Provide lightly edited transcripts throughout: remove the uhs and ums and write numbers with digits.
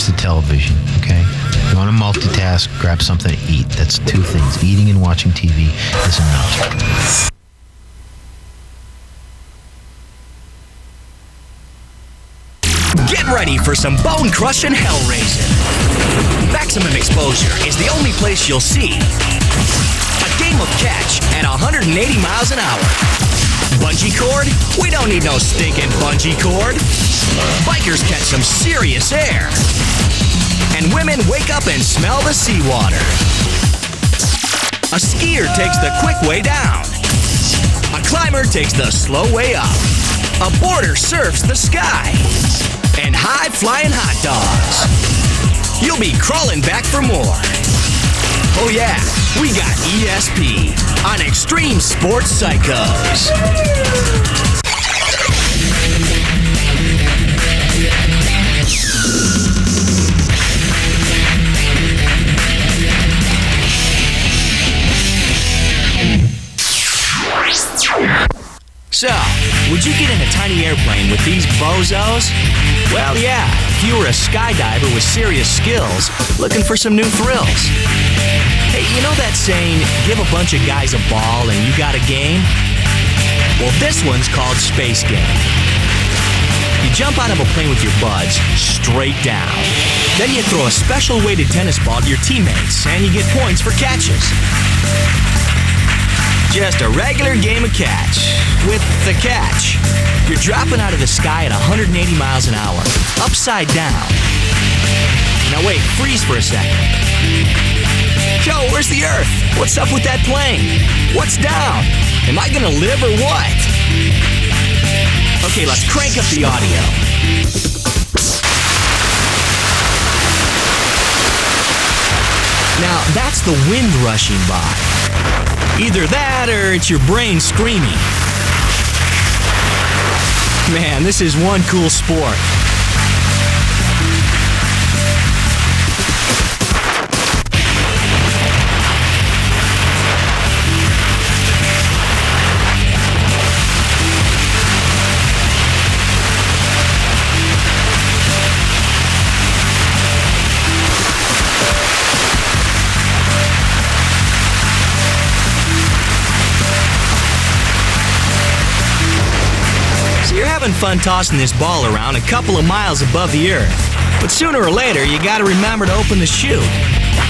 watch the television, okay? You want to multitask, grab something to eat. That's two things. Eating and watching TV is enough. Get ready for some bone-crushing hell-raising. Maximum Exposure is the only place you'll see a game of catch at 180 miles an hour. Bungee cord? We don't need no stinking bungee cord. Bikers catch some serious air. And women wake up and smell the seawater. A skier takes the quick way down. A climber takes the slow way up. A boarder surfs the sky. And high-flying hot dogs. You'll be crawling back for more. Oh yeah, we got ESP on Extreme Sports Psychos. So, would you get in a tiny airplane with these bozos? Well, yeah, if you were a skydiver with serious skills looking for some new thrills. Hey, you know that saying, give a bunch of guys a ball and you got a game? Well, this one's called Space Game. You jump out of a plane with your buds, straight down. Then you throw a special weighted tennis ball to your teammates, and you get points for catches. Just a regular game of catch. With the catch, you're dropping out of the sky at 180 miles an hour, upside down. Now wait, freeze for a second. Yo, where's the Earth? What's up with that plane? What's down? Am I gonna live or what? Okay, let's crank up the audio. Now, that's the wind rushing by. Either that or it's your brain screaming. Man, this is one cool sport. You're having fun tossing this ball around a couple of miles above the Earth. But sooner or later, you gotta remember to open the chute,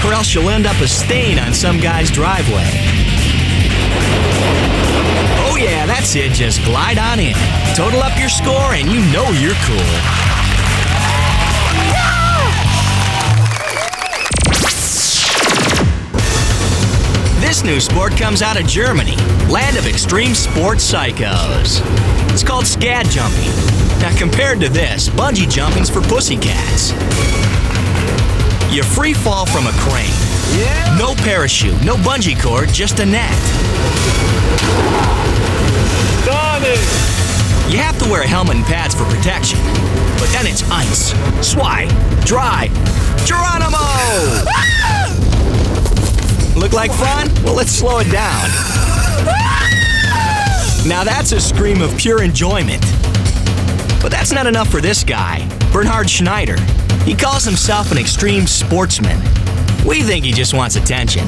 or else you'll end up a stain on some guy's driveway. Oh yeah, that's it, just glide on in. Total up your score and you know you're cool. This new sport comes out of Germany, land of extreme sports psychos. It's called scad jumping. Now compared to this, bungee jumping's for pussycats. You free fall from a crane. Yeah. No parachute, no bungee cord, just a net. Got it! You have to wear a helmet and pads for protection. But then it's ice, swai, dry, Geronimo! Look like fun? Well, let's slow it down. Now that's a scream of pure enjoyment. But that's not enough for this guy, Bernhard Schneider. He calls himself an extreme sportsman. We think he just wants attention.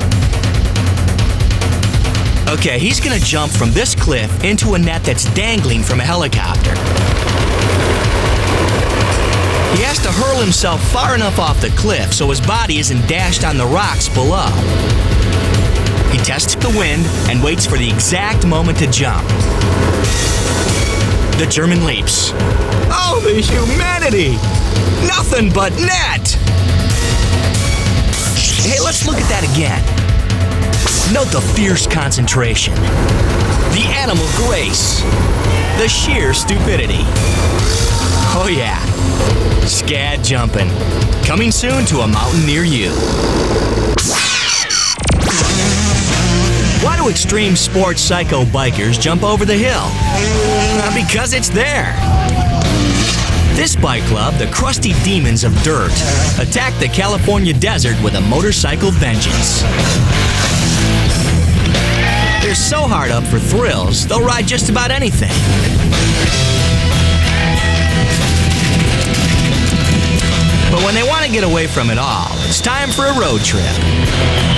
Okay, he's gonna jump from this cliff into a net that's dangling from a helicopter. He has to hurl himself far enough off the cliff so his body isn't dashed on the rocks below. He tests the wind and waits for the exact moment to jump. The German leaps. Oh, the humanity! Nothing but net! Hey, let's look at that again. Note the fierce concentration, the animal grace, the sheer stupidity. Oh yeah, scad jumping. Coming soon to a mountain near you. Why do extreme sports psycho bikers jump over the hill? Because it's there. This bike club, the crusty demons of dirt, attack the California desert with a motorcycle vengeance. They're so hard up for thrills, they'll ride just about anything. But when they want to get away from it all, it's time for a road trip.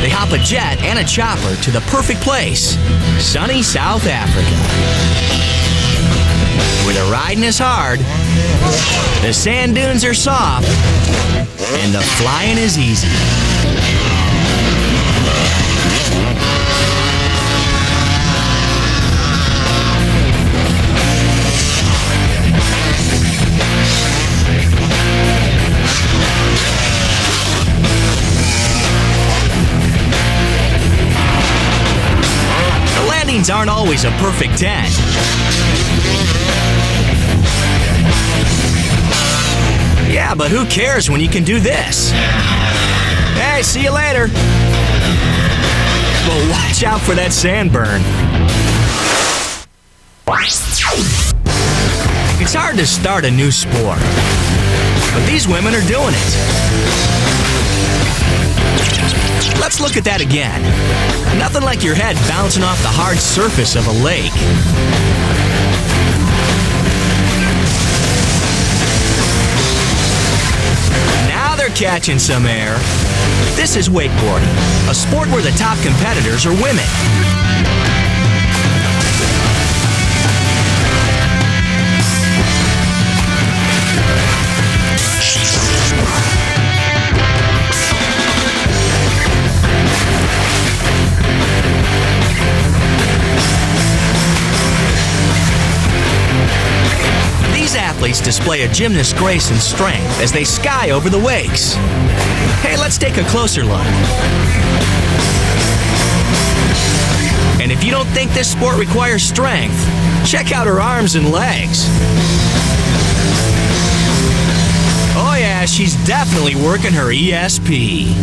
They hop a jet and a chopper to the perfect place, sunny South Africa. Where the riding is hard, the sand dunes are soft, and the flying is easy. The landings aren't always a perfect 10. Yeah, but who cares when you can do this? Hey, see you later. But watch out for that sand burn. It's hard to start a new sport, but these women are doing it. Let's look at that again. Nothing like your head bouncing off the hard surface of a lake. Now they're catching some air. This is wakeboarding, a sport where the top competitors are women. These athletes display a gymnast's grace and strength as they sky over the wakes. Hey, let's take a closer look. And if you don't think this sport requires strength, check out her arms and legs. Oh yeah, she's definitely working her ESP.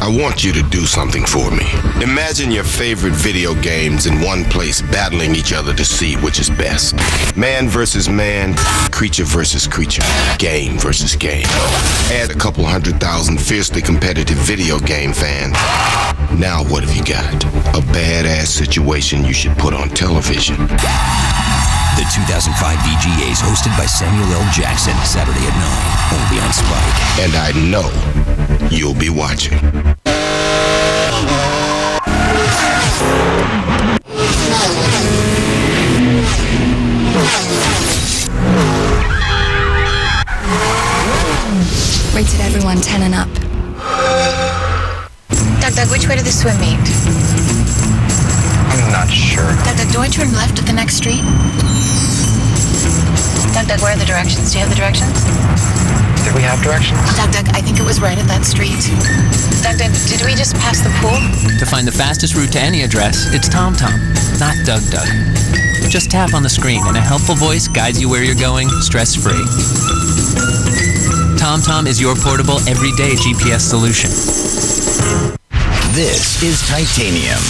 I want you to do something for me. Imagine your favorite video games in one place battling each other to see which is best. Man versus man, creature versus creature, game versus game. Add a couple 100,000 fiercely competitive video game fans. Now what have you got? A badass situation you should put on television. The 2005 VGAs hosted by Samuel L. Jackson, Saturday at 9, only on Spike. And I know you'll be watching. Rated everyone 10 and up. Doug, which way to the swim meet? I'm not sure. Doug, do I turn left at the next street? Doug, where are the directions? Do you have the directions? Did we have directions? Doug, I think it was right at that street. Doug, did we just pass the pool? To find the fastest route to any address, it's TomTom, not Doug. Just tap on the screen and a helpful voice guides you where you're going, stress-free. TomTom is your portable, everyday GPS solution. This is Titanium,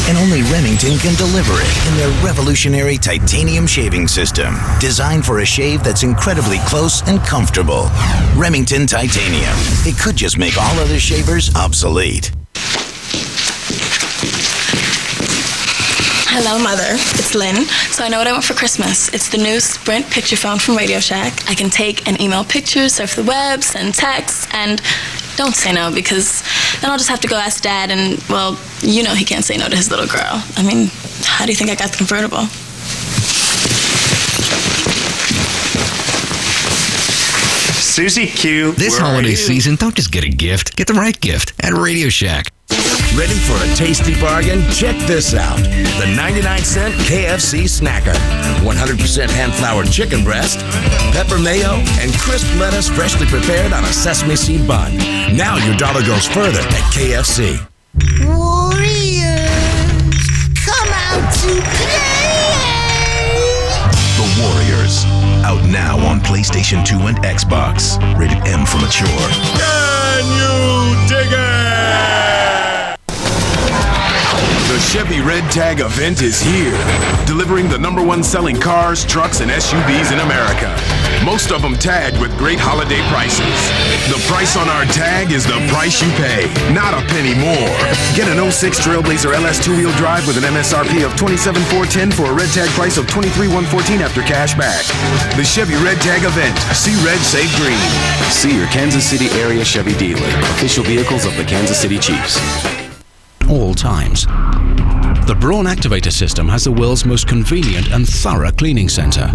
and only Remington can deliver it in their revolutionary titanium shaving system, designed for a shave that's incredibly close and comfortable. Remington Titanium. It could just make all other shavers obsolete. Hello, Mother. It's Lynn. So I know what I want for Christmas. It's the new Sprint picture phone from Radio Shack. I can take and email pictures, surf the web, send texts, and don't say no, because then I'll just have to go ask Dad, and, well, you know he can't say no to his little girl. I mean, how do you think I got the convertible? Susie Q. This holiday season, don't just get a gift. Get the right gift at Radio Shack. Ready for a tasty bargain? Check this out. The 99-cent KFC Snacker. 100% hand-floured chicken breast, pepper mayo, and crisp lettuce freshly prepared on a sesame seed bun. Now your dollar goes further at KFC. Warriors, come out to play! The Warriors. Out now on PlayStation 2 and Xbox. Rated M for mature. Can you dig it? The Chevy Red Tag event is here, delivering the #1 selling cars, trucks, and SUVs in America. Most of them tagged with great holiday prices. The price on our tag is the price you pay, not a penny more. Get an 06 Trailblazer LS 2-wheel drive with an MSRP of $27,410 for a red tag price of $23,114 after cash back. The Chevy Red Tag event. See red, save green. See your Kansas City area Chevy dealer. Official vehicles of the Kansas City Chiefs. All times. The Braun Activator system has the world's most convenient and thorough cleaning center.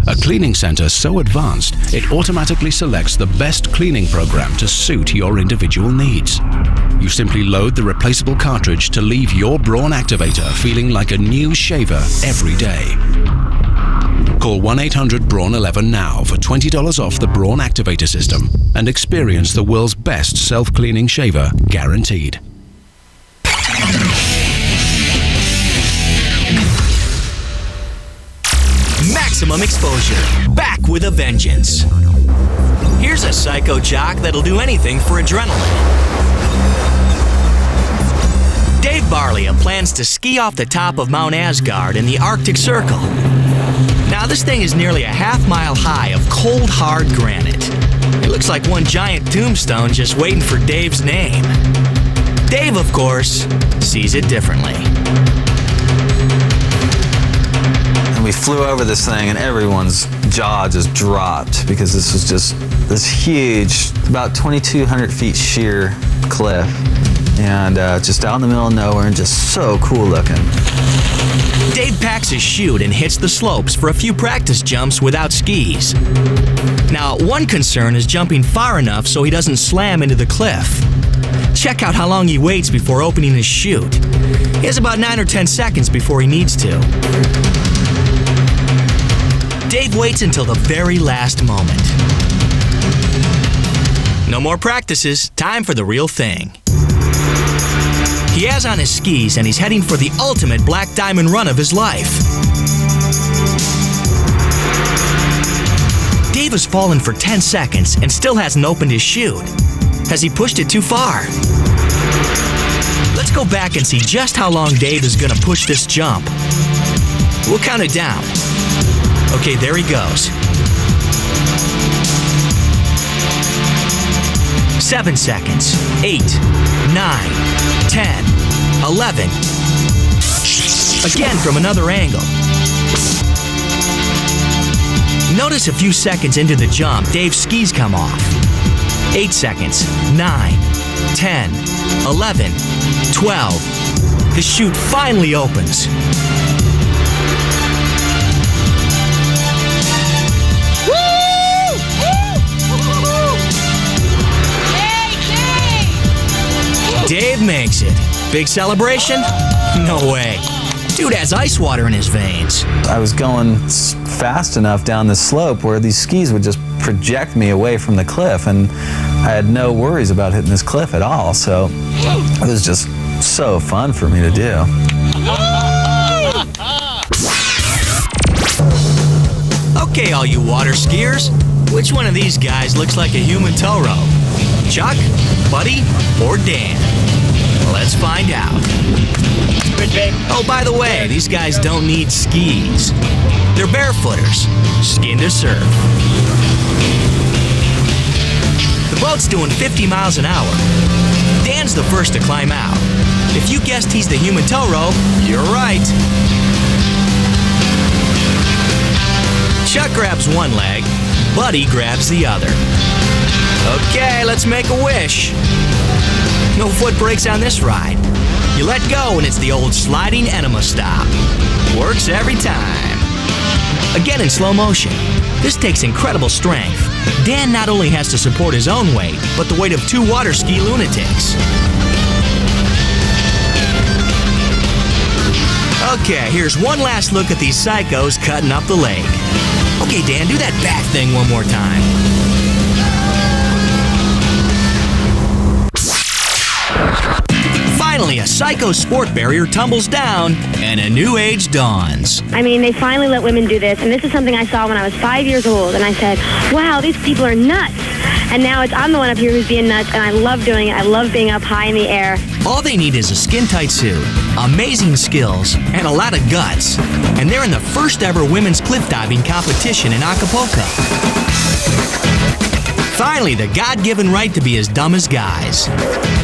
A cleaning center so advanced, it automatically selects the best cleaning program to suit your individual needs. You simply load the replaceable cartridge to leave your Braun Activator feeling like a new shaver every day. Call 1-800-BRAUN-11 now for $20 off the Braun Activator system and experience the world's best self-cleaning shaver, guaranteed. Maximum Exposure, back with a vengeance. Here's a psycho jock that'll do anything for adrenaline. Dave Barlia plans to ski off the top of Mount Asgard in the Arctic Circle. Now, this thing is nearly a half-mile high of cold, hard granite. It looks like one giant tombstone just waiting for Dave's name. Dave, of course, sees it differently. And we flew over this thing and everyone's jaw just dropped because this was just this huge, about 2,200 feet sheer cliff. And just out in the middle of nowhere and just so cool looking. Dave packs his chute and hits the slopes for a few practice jumps without skis. Now, one concern is jumping far enough so he doesn't slam into the cliff. Check out how long he waits before opening his chute. He has about 9 or 10 seconds before he needs to. Dave waits until the very last moment. No more practices, time for the real thing. He has on his skis and he's heading for the ultimate black diamond run of his life. Dave has fallen for 10 seconds and still hasn't opened his chute. Has he pushed it too far? Let's go back and see just how long Dave is going to push this jump. We'll count it down. Okay, there he goes. 7 seconds. 8, 9, 10, 11. Again from another angle. Notice a few seconds into the jump, Dave's skis come off. 8 seconds. 9, 10, 11, 12. The chute finally opens. Dave makes it. Big celebration? No way. Dude has ice water in his veins. I was going fast enough down this slope where these skis would just project me away from the cliff, and I had no worries about hitting this cliff at all, so it was just so fun for me to do. Okay, all you water skiers, which one of these guys looks like a human tow rope? Chuck, Buddy, or Dan? Let's find out. Oh, by the way, these guys don't need skis. They're barefooters, skin to surf. The boat's doing 50 miles an hour. Dan's the first to climb out. If you guessed he's the human tow rope, you're right. Chuck grabs one leg, Buddy grabs the other. Okay, let's make a wish. No foot brakes on this ride. You let go and it's the old sliding enema stop. Works every time. Again in slow motion. This takes incredible strength. Dan not only has to support his own weight, but the weight of 2 water ski lunatics. Okay, here's one last look at these psychos cutting up the lake. Okay, Dan, do that back thing one more time. Finally, a psycho sport barrier tumbles down and a new age dawns. I mean, they finally let women do this, and this is something I saw when I was 5 years old, and I said, wow, these people are nuts. And now I'm the one up here who's being nuts, and I love doing it. I love being up high in the air. All they need is a skin-tight suit, amazing skills, and a lot of guts. And they're in the first ever women's cliff diving competition in Acapulco. Finally, the God-given right to be as dumb as guys.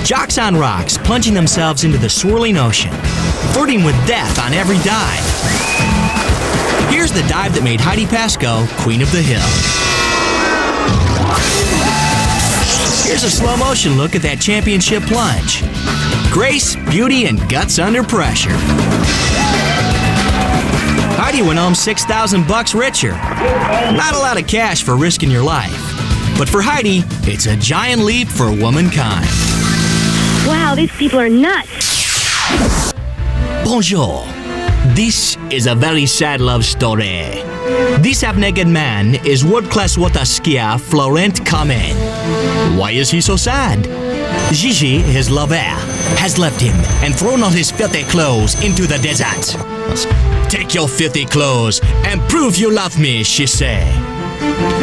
Jocks on rocks, plunging themselves into the swirling ocean, flirting with death on every dive. Here's the dive that made Heidi Pascoe Queen of the Hill. Here's a slow motion look at that championship plunge. Grace, beauty, and guts under pressure. Heidi went home $6,000 richer. Not a lot of cash for risking your life. But for Heidi, it's a giant leap for womankind. Wow, these people are nuts. Bonjour. This is a very sad love story. This half-naked man is world-class water skier Florent Carmen. Why is he so sad? Gigi, his lover, has left him and thrown all his filthy clothes into the desert. Take your filthy clothes and prove you love me, she say.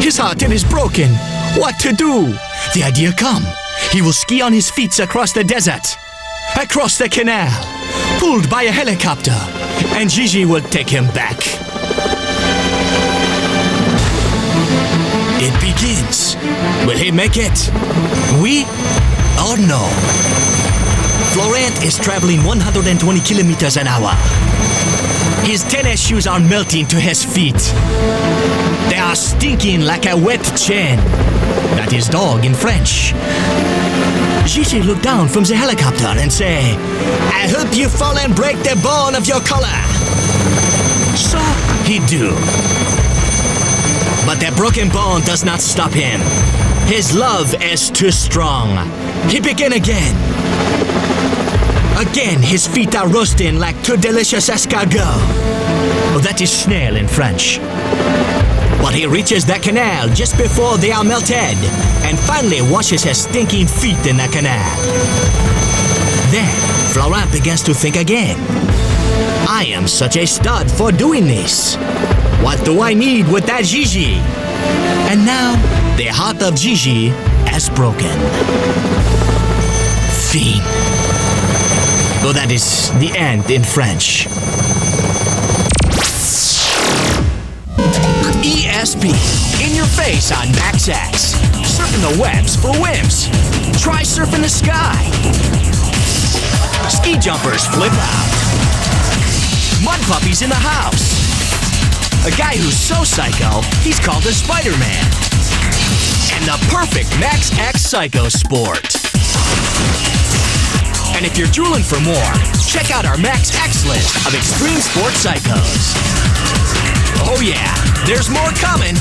His heart is broken. What to do? The idea come. He will ski on his feet across the desert, across the canal, pulled by a helicopter, and Gigi will take him back. It begins. Will he make it? Oui or no? Florent is traveling 120 kilometers an hour. His tennis shoes are melting to his feet. They are stinking like a wet chain. That is dog in French. Gigi look down from the helicopter and say, I hope you fall and break the bone of your collar. So he do. But the broken bone does not stop him. His love is too strong. He begin again. Again, his feet are roasting like two delicious escargots. That is snail in French. But he reaches the canal just before they are melted and finally washes his stinking feet in the canal. Then, Florent begins to think again. I am such a stud for doing this. What do I need with that Gigi? And now, the heart of Gigi has broken. Fiend. Though that is the end in French. ESP, in your face on MaxX. Surfing the webs for wimps. Try surfing the sky. Ski jumpers flip out. Mud puppies in the house. A guy who's so psycho, he's called a Spider-Man. And the perfect MaxX Psycho Sport. And if you're drooling for more, check out our MaxX list of extreme sport psychos. Oh yeah, there's more coming.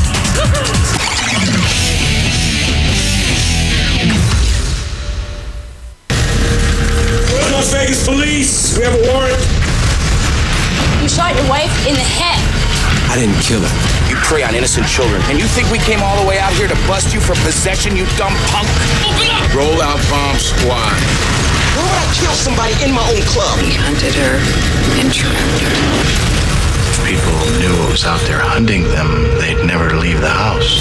Las Vegas police, we have a warrant. You shot your wife in the head. I didn't kill her. You prey on innocent children. And you think we came all the way out here to bust you for possession, you dumb punk? Open up! Roll out bomb squad. Why would I kill somebody in my own club? We hunted her and trapped her. If people knew what was out there hunting them, they'd never leave the house.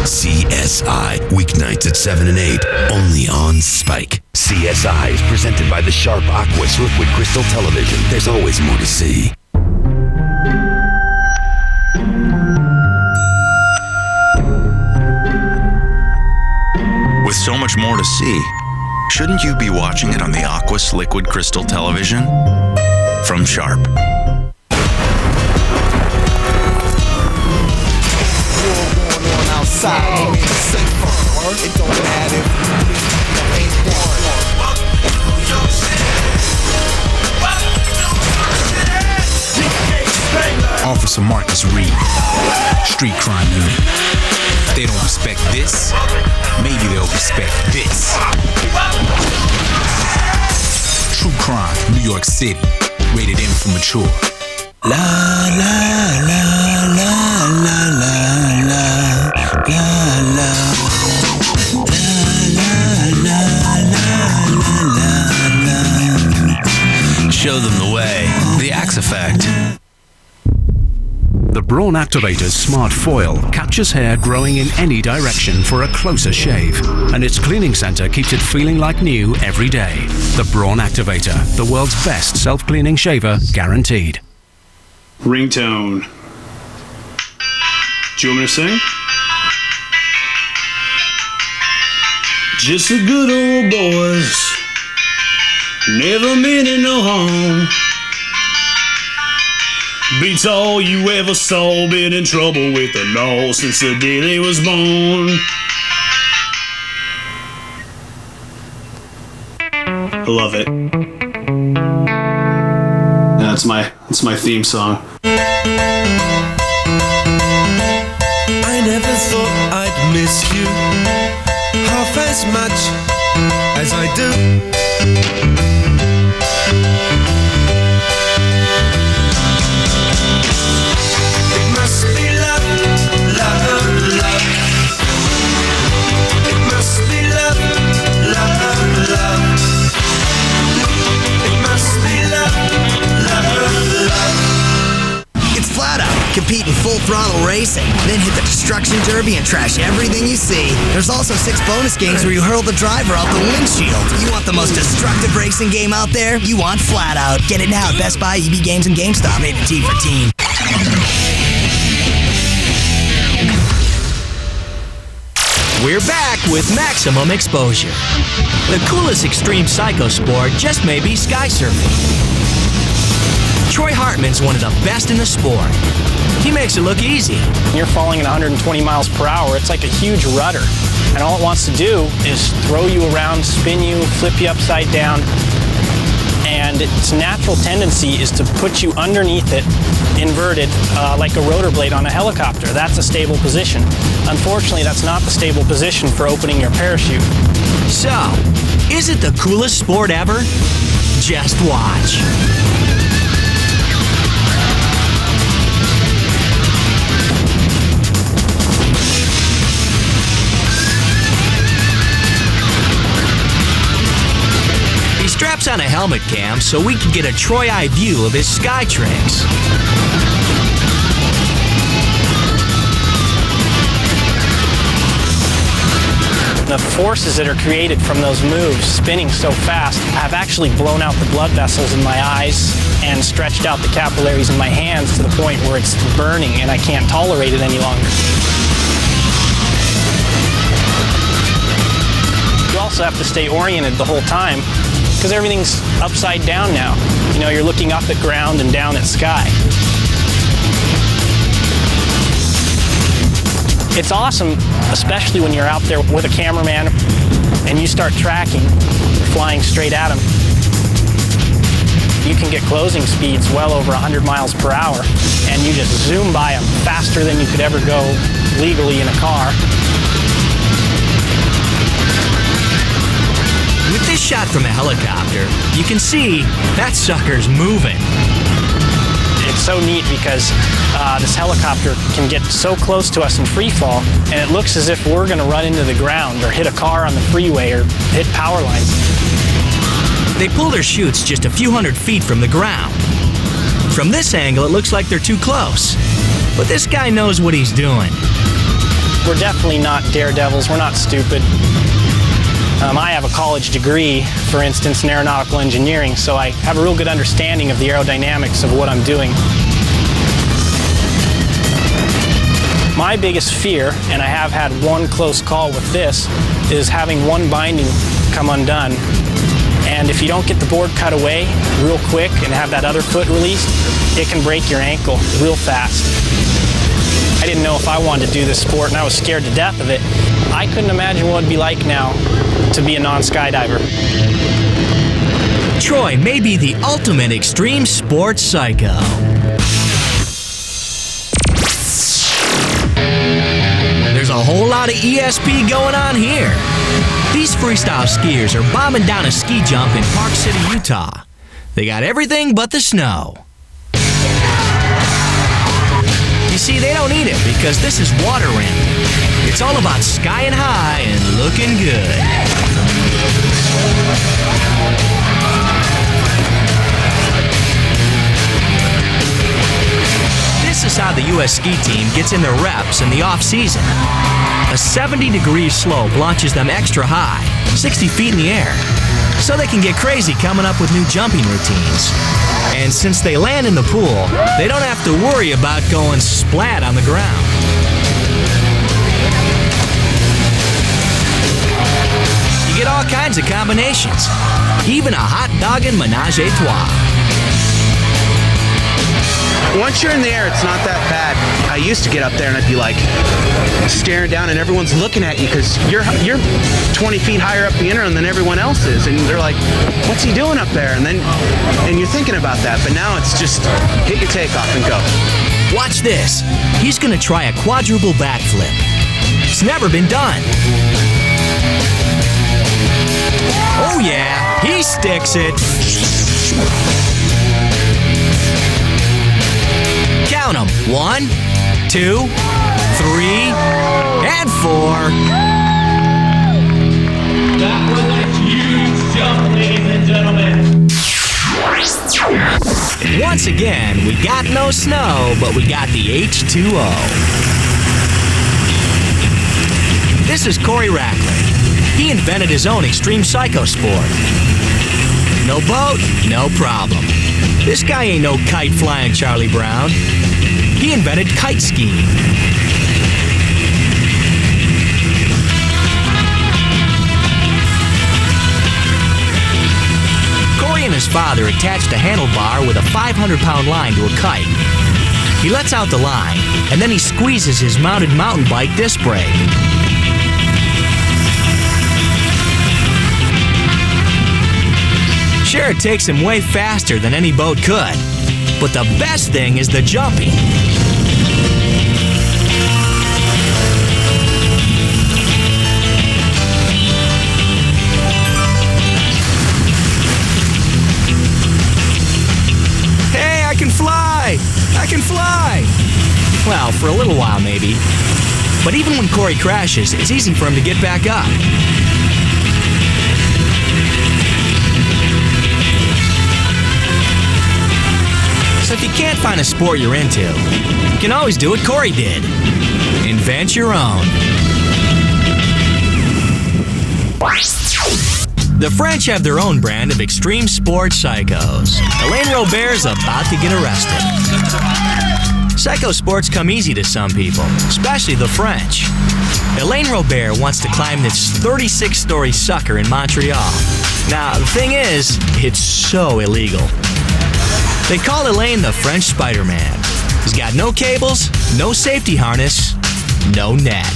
CSI, weeknights at 7 and 8, only on Spike. CSI is presented by the Sharp Aquas Liquid Crystal Television. There's always more to see. With so much more to see, shouldn't you be watching it on the Aquas Liquid Crystal Television? From Sharp. It don't matter Officer Marcus Reed, Street Crime Unit. If they don't respect this, maybe they'll respect this. True Crime, New York City, rated M for mature. La la la la la la la la la. Show them the way. The Axe Effect. The Braun Activator's smart foil captures hair growing in any direction for a closer shave, and its cleaning center keeps it feeling like new every day. The Braun Activator, the world's best self-cleaning shaver, guaranteed. Ringtone. Do you want me to sing? Just the good old boys, never meaning no harm. Beats all you ever saw, been in trouble with the law since the day they was born. I love it. That's my theme song. I never thought I'd miss you half as much as I do. It must be love, love, love. It must be love, love, love. It must be love, love, love. It's Flat Out. Compete in full throttle racing, then hit the destruction derby and trash everything you see. There's also 6 bonus games where you hurl the driver out the windshield. You want the most destructive racing game out there? You want Flat Out. Get it now at Best Buy, EB Games, and GameStop. Rated T for teen. We're back with Maximum Exposure. The coolest extreme psycho sport just may be sky surfing. Troy Hartman's one of the best in the sport. He makes it look easy. You're falling at 120 miles per hour. It's like a huge rudder. And all it wants to do is throw you around, spin you, flip you upside down. And its natural tendency is to put you underneath it, inverted, like a rotor blade on a helicopter. That's a stable position. Unfortunately, that's not the stable position for opening your parachute. So, is it the coolest sport ever? Just watch. He straps on a helmet cam so we can get a Troy eye view of his sky tricks. The forces that are created from those moves, spinning so fast, have actually blown out the blood vessels in my eyes and stretched out the capillaries in my hands to the point where it's burning and I can't tolerate it any longer. You also have to stay oriented the whole time because everything's upside down now. You know, you're looking up at ground and down at sky. It's awesome, especially when you're out there with a cameraman and you start tracking, flying straight at him. You can get closing speeds well over 100 miles per hour, and you just zoom by them faster than you could ever go legally in a car. With this shot from a helicopter, you can see that sucker's moving. It's so neat because this helicopter can get so close to us in free fall, and it looks as if we're going to run into the ground or hit a car on the freeway or hit power lines. They pull their chutes just a few hundred feet from the ground. From this angle, it looks like they're too close. But this guy knows what he's doing. We're definitely not daredevils. We're not stupid. I have a college degree, for instance, in aeronautical engineering, so I have a real good understanding of the aerodynamics of what I'm doing. My biggest fear, and I have had one close call with this, is having one binding come undone. And if you don't get the board cut away real quick and have that other foot released, it can break your ankle real fast. I didn't know if I wanted to do this sport, and I was scared to death of it. I couldn't imagine what it'd be like now to be a non-skydiver. Troy may be the ultimate extreme sports psycho. There's a whole lot of ESP going on here. These freestyle skiers are bombing down a ski jump in Park City, Utah. They got everything but the snow. You see, they don't need it because this is water rim. It's all about skying high and looking good. This is Notice how the U.S. ski team gets in their reps in the off-season. A 70-degree slope launches them extra high, 60 feet in the air, so they can get crazy coming up with new jumping routines. And since they land in the pool, they don't have to worry about going splat on the ground. You get all kinds of combinations, even a hot dogging menage a trois. Once you're in the air, it's not that bad. I used to get up there and I'd be like staring down and everyone's looking at you because you're 20 feet higher up the interim than everyone else is. And they're like, what's he doing up there? And you're thinking about that. But now it's just hit your takeoff and go. Watch this. He's going to try a quadruple backflip. It's never been done. Oh yeah, he sticks it. Count them. 1, 2, 3, and 4. That was a huge jump, ladies and gentlemen. Once again, we got no snow, but we got the H2O. This is Corey Rackler. He invented his own extreme psycho sport. No boat, no problem. This guy ain't no kite-flying Charlie Brown. He invented kite skiing. Corey and his father attached a handlebar with a 500-pound line to a kite. He lets out the line, and then he squeezes his mounted mountain bike disc brake. Sure, it takes him way faster than any boat could, but the best thing is the jumping. Hey, I can fly! I can fly! Well, for a little while maybe. But even when Corey crashes, it's easy for him to get back up. So if you can't find a sport you're into, you can always do what Corey did. Invent your own. The French have their own brand of extreme sports psychos. Elaine Robert's about to get arrested. Psycho sports come easy to some people, especially the French. Elaine Robert wants to climb this 36-story sucker in Montreal. Now, the thing is, it's so illegal. They call Elaine the French Spider-Man. He's got no cables, no safety harness, no net.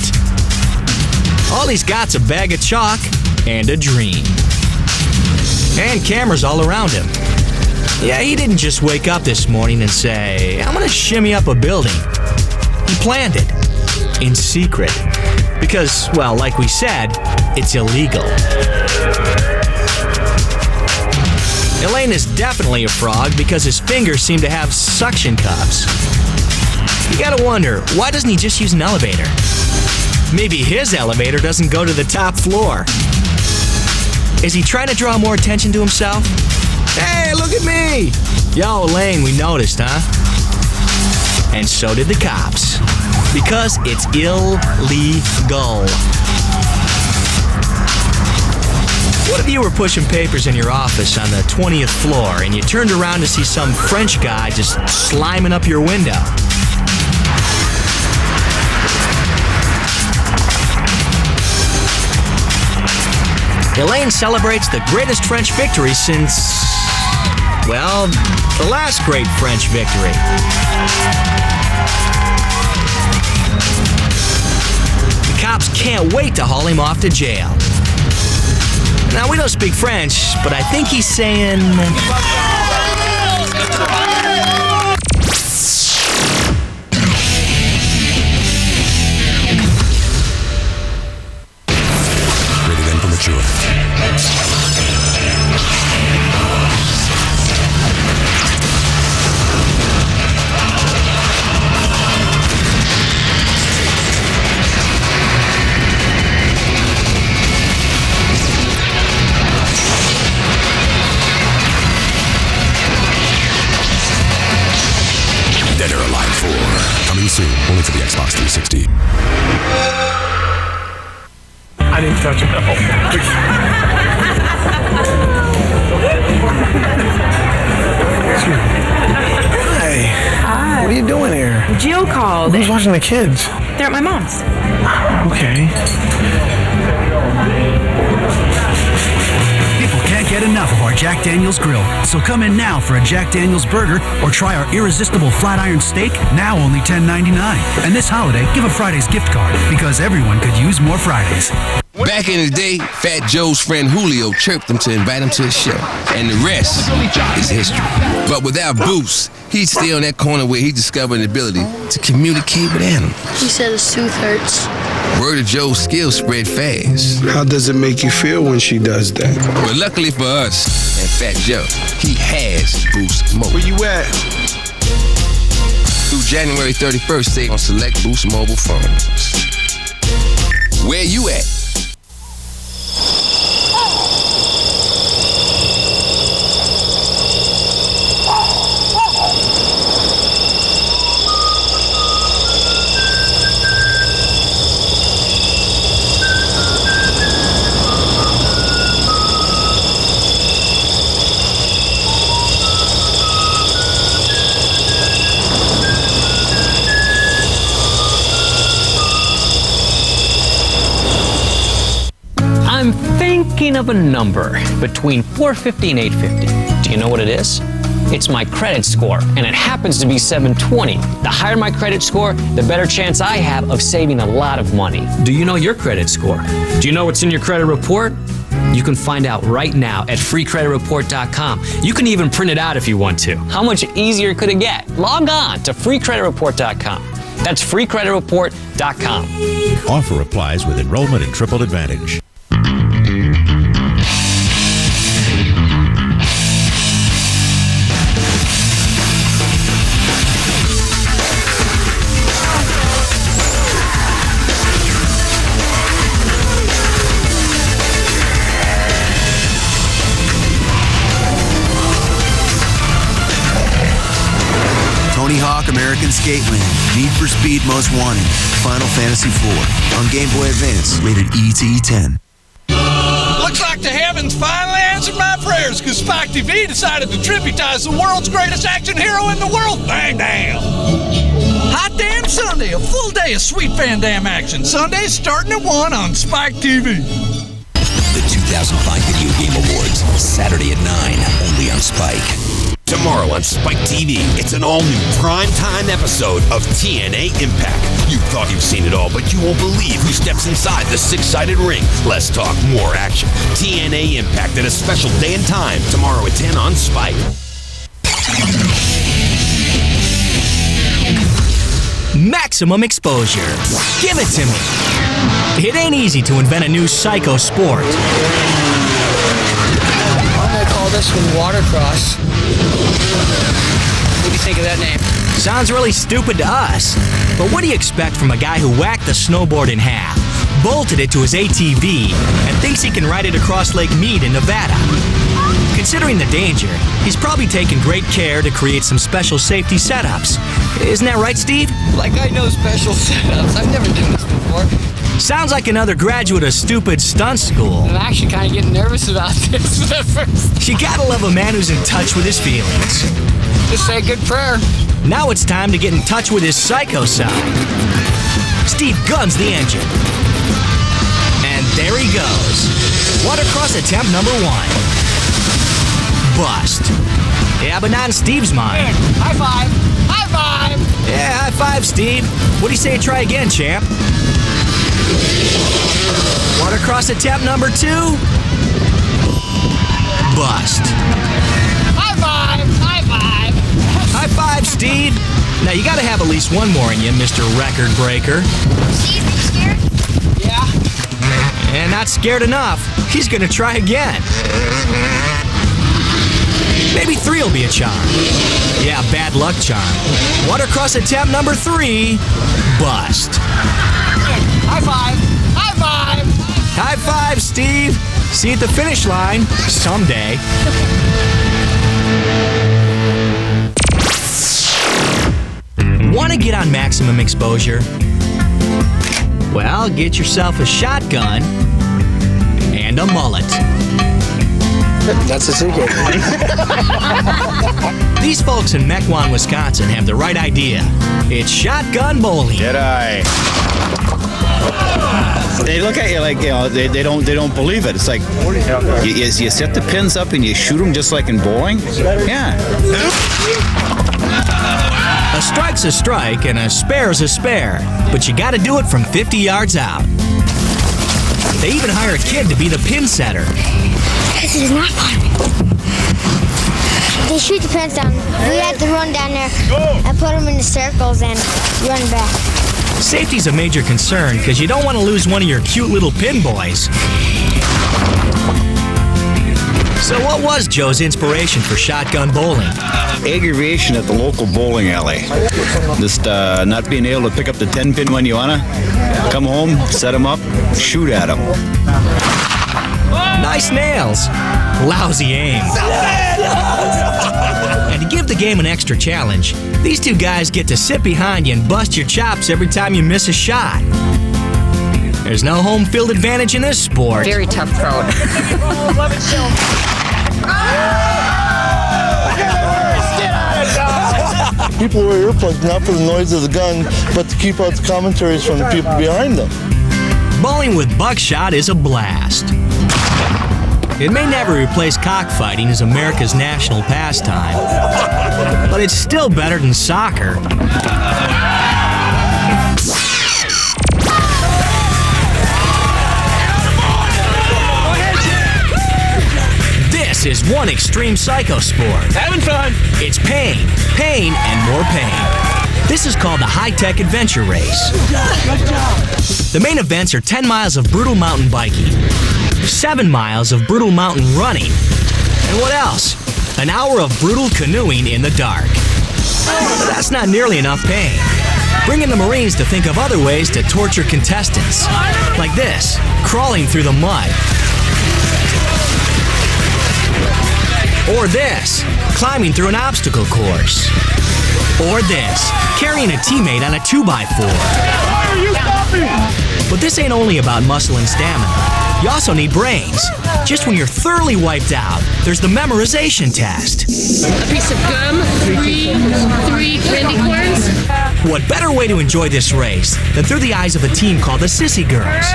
All he's got's a bag of chalk and a dream. And cameras all around him. Yeah, he didn't just wake up this morning and say, I'm gonna shimmy up a building. He planned it. In secret. Because, well, like we said, it's illegal. Elaine is definitely a frog because his fingers seem to have suction cups. You gotta wonder, why doesn't he just use an elevator? Maybe his elevator doesn't go to the top floor. Is he trying to draw more attention to himself? Hey, look at me! Yo, Elaine, we noticed, huh? And so did the cops. Because it's illegal. What if you were pushing papers in your office on the 20th floor and you turned around to see some French guy just sliming up your window? Elaine celebrates the greatest French victory since, well, the last great French victory. The cops can't wait to haul him off to jail. Now, we don't speak French, but I think he's saying... Ready then for mature. soon, only for the Xbox 360. I didn't touch it. Hi. What are you doing here? Jill called. Who's watching the kids? They're at my mom's. Okay. People can't get enough of our Jack Daniel's Grill, so come in now for a Jack Daniel's burger or try our irresistible flat iron steak, now only $10.99. And this holiday, give a Friday's gift card, because everyone could use more Fridays. Back in the day, Fat Joe's friend Julio chirped him to invite him to the show, and the rest is history. But without Boost, he'd stay on that corner where he discovered an ability to communicate with animals. He said his tooth hurts. Word of Joe's skills spread fast. How does it make you feel when she does that? But luckily for us and Fat Joe, he has Boost Mobile. Where you at? Through January 31st, save on select Boost Mobile phones. Where you at? I'm thinking of a number between 450 and 850. Do you know what it is? It's my credit score, and it happens to be 720. The higher my credit score, the better chance I have of saving a lot of money. Do you know your credit score? Do you know what's in your credit report? You can find out right now at freecreditreport.com. You can even print it out if you want to. How much easier could it get? Log on to freecreditreport.com. That's freecreditreport.com. Offer applies with enrollment in Triple Advantage. Tony Hawk American Skateland, Need for Speed Most Wanted, Final Fantasy IV, on Game Boy Advance, rated ET 10. Looks like the heavens finally answered my prayers because Spike TV decided to tributize the world's greatest action hero in the world, Van Damme. Hot Damn Sunday, a full day of sweet Van Damme action. Sundays starting at 1 on Spike TV. The 2005 Video Game Awards, Saturday at 9, only on Spike. Tomorrow on Spike TV, it's an all-new primetime episode of TNA Impact. You thought you've seen it all, but you won't believe who steps inside the six-sided ring. Less talk, more action. TNA Impact at a special day and time, tomorrow at 10 on Spike. Maximum exposure. Give it to me. It ain't easy to invent a new psycho sport. I'm gonna call this one Watercross. What do you think of that name? Sounds really stupid to us, but what do you expect from a guy who whacked the snowboard in half, bolted it to his ATV, and thinks he can ride it across Lake Mead in Nevada? Considering the danger, he's probably taken great care to create some special safety setups. Isn't that right, Steve? Like I know special setups. I've never done this before. Sounds like another graduate of stupid stunt school. I'm actually kind of getting nervous about this at first. You gotta love a man who's in touch with his feelings. Just say a good prayer. Now it's time to get in touch with his psycho side. Steve guns the engine. And there he goes. Watercross attempt number 1. Bust. Yeah, but not in Steve's mind. High five! High five! Yeah, high five, Steve. What do you say try again, champ? Watercross attempt number 2. Bust. High five! High five! High five, Steve. Now you gotta have at least one more in you, Mr. Record Breaker. Steve, are you scared? Yeah. And not scared enough. He's gonna try again. Maybe 3 will be a charm. Yeah, bad luck charm. Watercross attempt number 3. Bust. High five! High five! High five, Steve. See you at the finish line someday. Want to get on maximum exposure? Well, get yourself a shotgun and a mullet. That's a secret. These folks in Mequon, Wisconsin have the right idea. It's shotgun bowling. Jedi. They look at you like, they don't believe it. It's like, you set the pins up and you shoot them just like in bowling? Yeah. A strike's a strike and a spare's a spare, but you gotta do it from 50 yards out. They even hire a kid to be the pin setter. This is not fun. They shoot the pins down. We had to run down there and put them in the circles and run back. Safety's a major concern because you don't want to lose one of your cute little pin boys. So what was Joe's inspiration for shotgun bowling? Aggravation at the local bowling alley. Just not being able to pick up the 10-pin when you wanna. Come home, set them up, shoot at them. Nice nails. Lousy aim. And to give the game an extra challenge, these two guys get to sit behind you and bust your chops every time you miss a shot. There's no home field advantage in this sport. Very tough crowd. People wear earplugs not for the noise of the gun, but to keep out the commentaries from the people behind them. Bowling with buckshot is a blast. It may never replace cockfighting as America's national pastime, but it's still better than soccer. This is one extreme psycho sport. Having fun. It's pain, pain, and more pain. This is called the high-tech adventure race. The main events are 10 miles of brutal mountain biking, 7 miles of brutal mountain running, and what else? An hour of brutal canoeing in the dark. That's not nearly enough pain. Bring in the Marines to think of other ways to torture contestants. Like this, crawling through the mud. Or this, climbing through an obstacle course. Or this, carrying a teammate on a 2x4. Why are you stopping? But this ain't only about muscle and stamina. You also need brains. Just when you're thoroughly wiped out, there's the memorization test. A piece of gum, three candy corns. What better way to enjoy this race than through the eyes of a team called the Sissy Girls?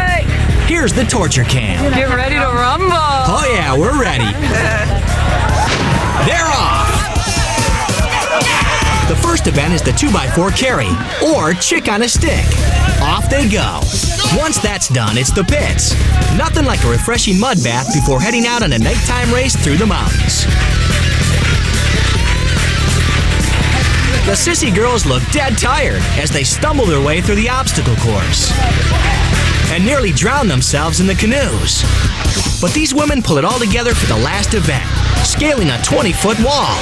Here's the torture cam. Get ready to rumble. Oh yeah, we're ready. They're off. The first event is the 2x4 carry, or chick on a stick. Off they go. Once that's done, it's the pits. Nothing like a refreshing mud bath before heading out on a nighttime race through the mountains. The Sissy Girls look dead tired as they stumble their way through the obstacle course and nearly drown themselves in the canoes. But these women pull it all together for the last event, scaling a 20-foot wall.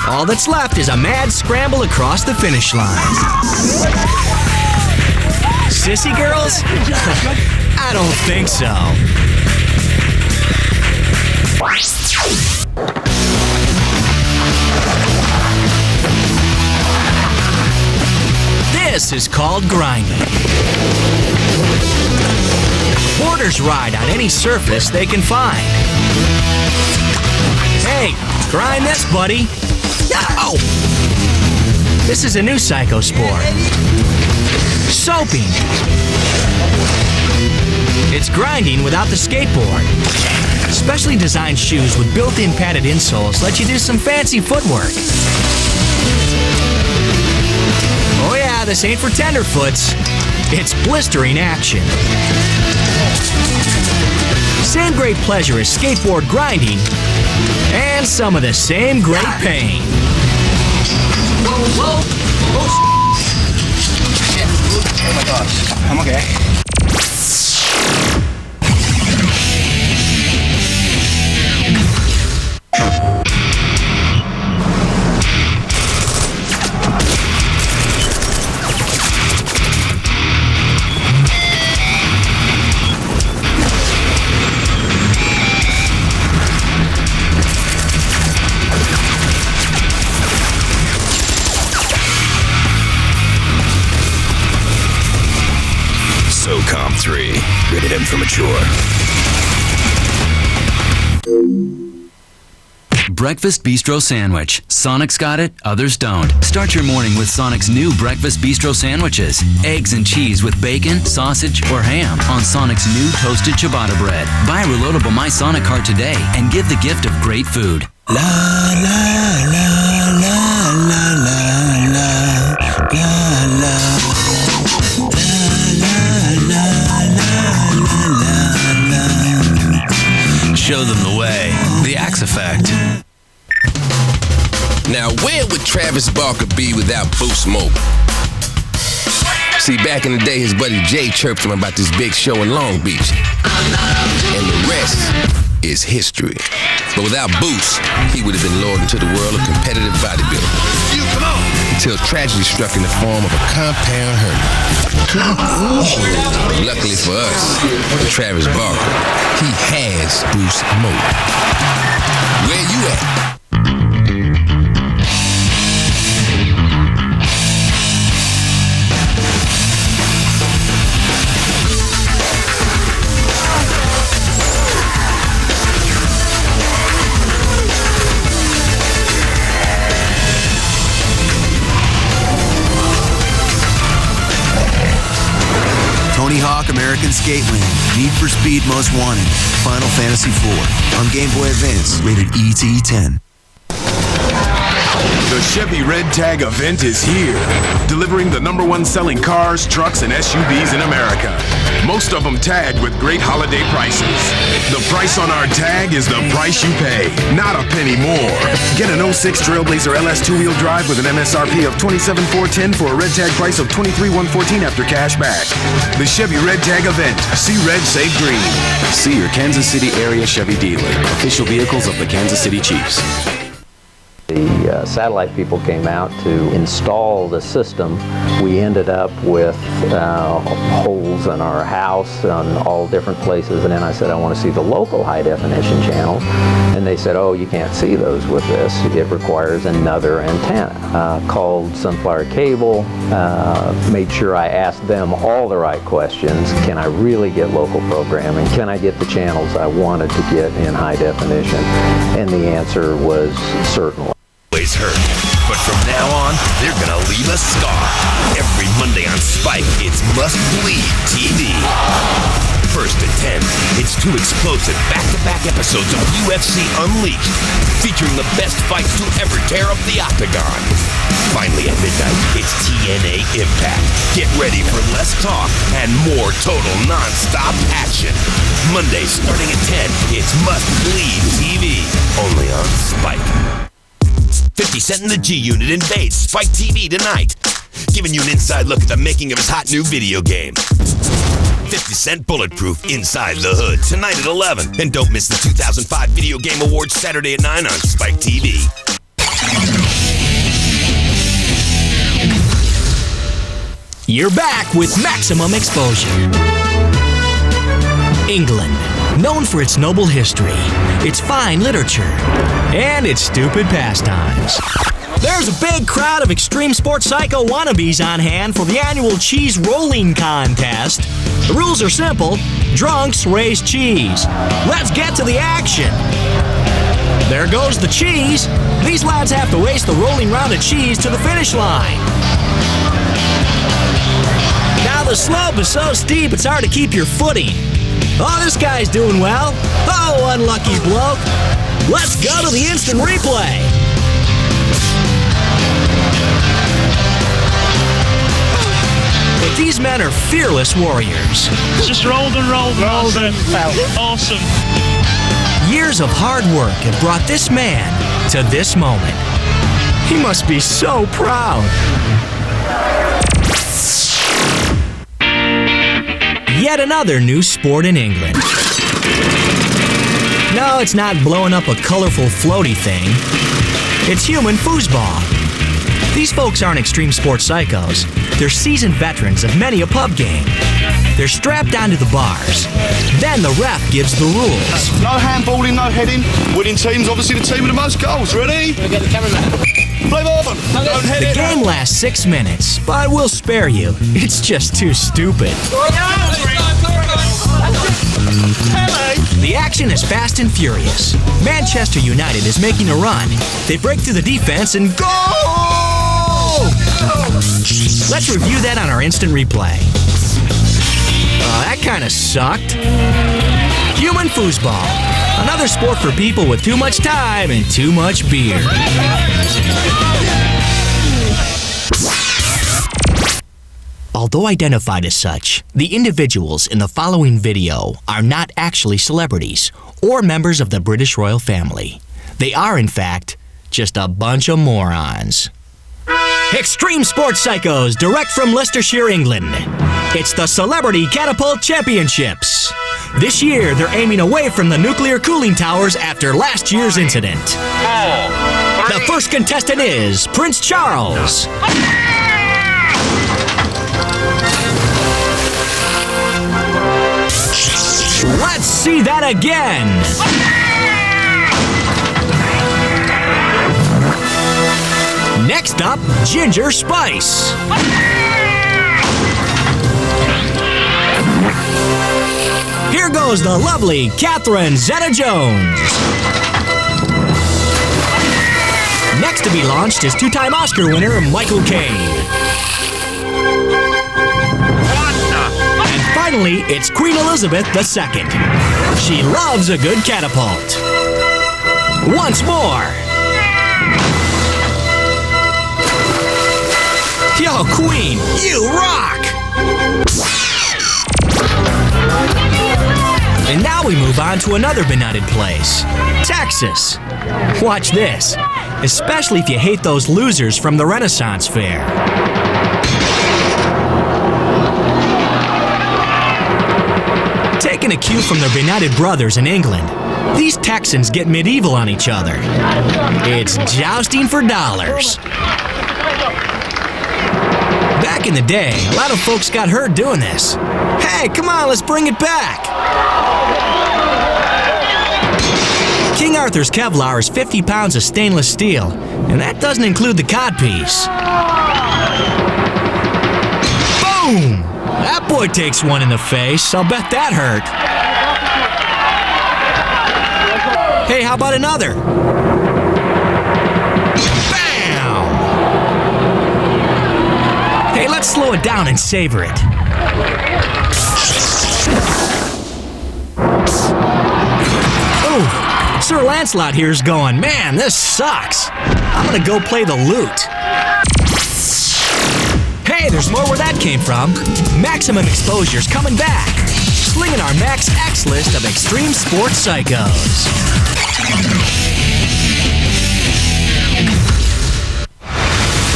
All that's left is a mad scramble across the finish line. Sissy Girls? I don't think so. This is called grinding. Boarders ride on any surface they can find. Hey, grind this, buddy. Oh! This is a new psycho sport. Soaping. It's grinding without the skateboard. Specially designed shoes with built-in padded insoles let you do some fancy footwork. Oh yeah, this ain't for tenderfoots. It's blistering action. Same great pleasure as skateboard grinding, and some of the same great pain. Whoa. Oh my gosh. I'm okay. 3. Rated M for mature. Breakfast Bistro Sandwich. Sonic's got it, others don't. Start your morning with Sonic's new Breakfast Bistro Sandwiches. Eggs and cheese with bacon, sausage, or ham on Sonic's new toasted ciabatta bread. Buy a reloadable My Sonic card today and give the gift of great food. La la la la la la la la la. Show them the way. The Axe Effect. Now, where would Travis Barker be without Boost Mobile? See, back in the day, his buddy Jay chirped him about this big show in Long Beach. And the rest is history. But without Boost, he would have been lured into the world of competitive bodybuilding. You, come on! Until tragedy struck in the form of a compound hernia. Luckily for us, Travis Barker, he has Boost Mobile. Where you at? Tony Hawk American Skate Land, Need for Speed Most Wanted, Final Fantasy IV. On Game Boy Advance, rated ET 10. The Chevy Red Tag event is here, delivering the #1 selling cars, trucks, and SUVs in America. Most of them tagged with great holiday prices. The price on our tag is the price you pay, not a penny more. Get an 06 Trailblazer LS 2-wheel drive with an MSRP of $27,410 for a red tag price of $23,114 after cash back. The Chevy Red Tag event. See red, save green. See your Kansas City area Chevy dealer. Official vehicles of the Kansas City Chiefs. The satellite people came out to install the system. We ended up with holes in our house on all different places, and then I said I want to see the local high definition channels, and they said, oh, you can't see those with this. It requires another antenna. Called Sunflower Cable, made sure I asked them all the right questions. Can I really get local programming? Can I get the channels I wanted to get in high definition? And the answer was certainly. Always hurt, but from now on, they're gonna leave a scar. Every Monday on Spike, it's Must Bleed TV. First at 10, it's 2 explosive back-to-back episodes of UFC Unleashed, featuring the best fights to ever tear up the octagon. Finally at midnight, it's TNA Impact. Get ready for less talk and more total non-stop action. Monday starting at 10, it's Must Bleed TV, only on Spike. 50 Cent and the G-Unit in Bates, Spike TV tonight. Giving you an inside look at the making of his hot new video game. 50 Cent Bulletproof Inside the Hood, tonight at 11. And don't miss the 2005 Video Game Awards Saturday at 9 on Spike TV. You're back with Maximum Exposure. England, known for its noble history, its fine literature, and its stupid pastimes. There's a big crowd of extreme sports psycho wannabes on hand for the annual cheese rolling contest. The rules are simple. Drunks race cheese. Let's get to the action. There goes the cheese. These lads have to race the rolling round of cheese to the finish line. Now the slope is so steep it's hard to keep your footing. Oh, this guy's doing well. Oh, unlucky bloke. Let's go to the instant replay. But these men are fearless warriors. Just rolled and rolled. Awesome. Years of hard work have brought this man to this moment. He must be so proud. Yet another new sport in England. No, it's not blowing up a colorful floaty thing. It's human foosball. These folks aren't extreme sports psychos. They're seasoned veterans of many a pub game. They're strapped onto the bars. Then the ref gives the rules. No handballing, no heading. Winning team's obviously the team with the most goals. Ready? We'll get the cameraman. Play ball. Don't head The it. game lasts 6 minutes, but we'll spare you. It's just too stupid. The action is fast and furious. Manchester United is making a run. They break through the defense and goal! Let's review that on our instant replay. That kind of sucked. Human foosball. Another sport for people with too much time and too much beer. Although identified as such, the individuals in the following video are not actually celebrities or members of the British royal family. They are, in fact, just a bunch of morons. Extreme Sports Psychos, direct from Leicestershire, England. It's the Celebrity Catapult Championships. This year, they're aiming away from the nuclear cooling towers after last year's incident. The first contestant is Prince Charles. Let's see that again. Next up, Ginger Spice. Here goes the lovely Catherine Zeta-Jones. Next to be launched is two-time Oscar winner Michael Caine. And finally, it's Queen Elizabeth II. She loves a good catapult. Once more. Yo, Queen, you rock! And now we move on to another benighted place, Texas. Watch this, especially if you hate those losers from the Renaissance Fair. Taking a cue from their benighted brothers in England, these Texans get medieval on each other. It's jousting for dollars. Back in the day, a lot of folks got hurt doing this. Hey, come on, let's bring it back. King Arthur's Kevlar is 50 pounds of stainless steel, and that doesn't include the codpiece. Boom! That boy takes one in the face. I'll bet that hurt. Hey, how about another? Hey, let's slow it down and savor it. Ooh, Sir Lancelot here's going, man, this sucks. I'm gonna go play the lute. Hey, there's more where that came from. Maximum Exposure's coming back. Slinging our Max X list of extreme sports psychos.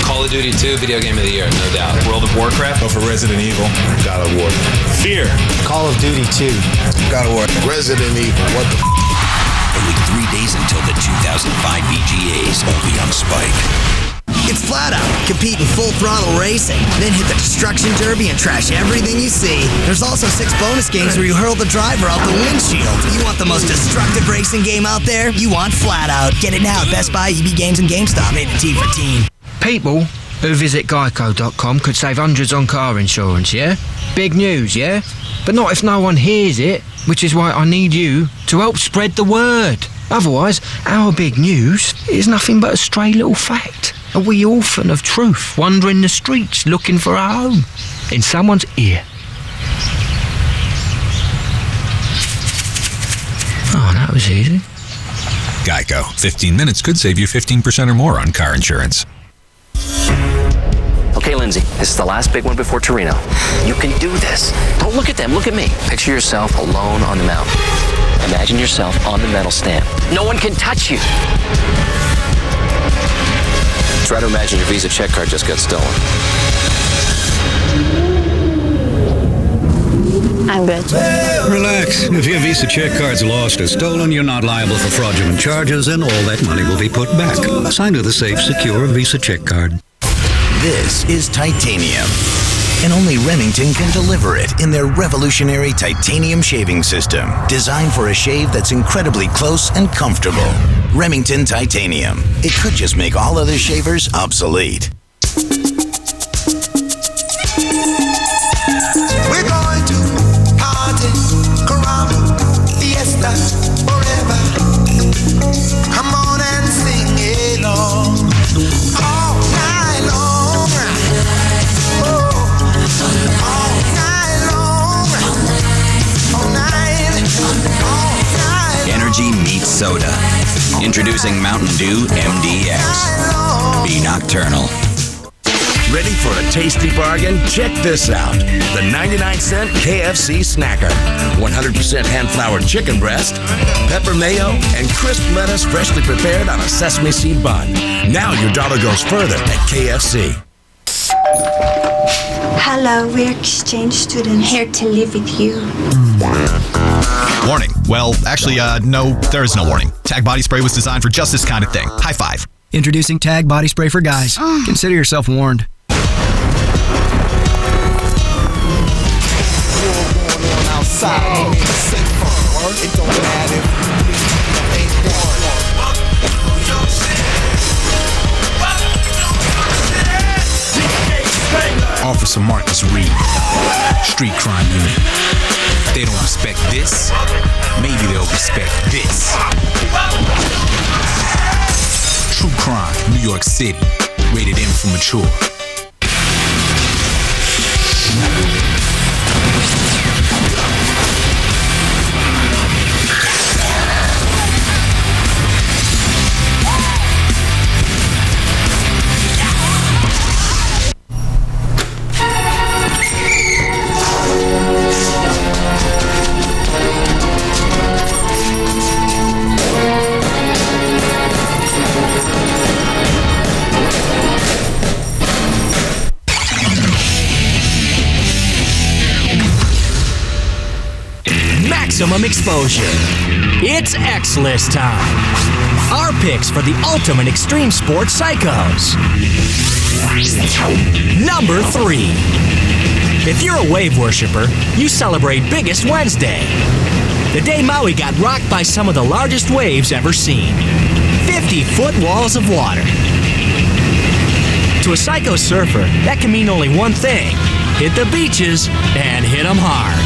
Call of Duty 2, video game of the year, no doubt. World of Warcraft? Go for Resident Evil. God of War. Fear. Call of Duty 2. God of War. Resident Evil. What the Only 3 days until the 2005 VGAs, only on Spike. It's Flat Out. Compete in full throttle racing. Then hit the destruction derby and trash everything you see. There's also 6 bonus games where you hurl the driver out the windshield. You want the most destructive racing game out there? You want Flat Out. Get it now at Best Buy, EB Games, and GameStop. Rated T for teen. People who visit Geico.com could save hundreds on car insurance, yeah? Big news, yeah? But not if no one hears it, which is why I need you to help spread the word. Otherwise, our big news is nothing but a stray little fact. A wee orphan of truth wandering the streets looking for a home in someone's ear. Oh, that was easy. Geico. 15 minutes could save you 15% or more on car insurance. Okay, Lindsay, this is the last big one before Torino. You can do this. Don't look at them, look at me. Picture yourself alone on the mountain. Imagine yourself on the medal stand. No one can touch you. Try to imagine your Visa check card just got stolen. I'm good. Relax. If your Visa check card's lost or stolen, you're not liable for fraudulent charges, and all that money will be put back. Signed with a safe, secure Visa check card. This is titanium, and only Remington can deliver it in their revolutionary titanium shaving system, designed for a shave that's incredibly close and comfortable. Remington Titanium. It could just make all other shavers obsolete. We're going to party, Karama. Introducing Mountain Dew MDX. Be nocturnal. Ready for a tasty bargain? Check this out. The 99-cent KFC Snacker. 100% hand-floured chicken breast, pepper mayo, and crisp lettuce freshly prepared on a sesame seed bun. Now your dollar goes further at KFC. Hello, we're exchange students here to live with you. Warning. Well, actually, no, there is no warning. Tag Body Spray was designed for just this kind of thing. High five. Introducing Tag Body Spray for guys. Consider yourself warned. Officer Marcus Reed, Street Crime Unit. They don't respect this, maybe they'll respect this. True Crime, New York City. Rated M for mature. Maximum exposure. It's X-List time. Our picks for the ultimate extreme sports psychos. Number 3. If you're a wave worshiper, you celebrate Biggest Wednesday. The day Maui got rocked by some of the largest waves ever seen. 50-foot walls of water. To a psycho surfer, that can mean only one thing. Hit the beaches and hit them hard.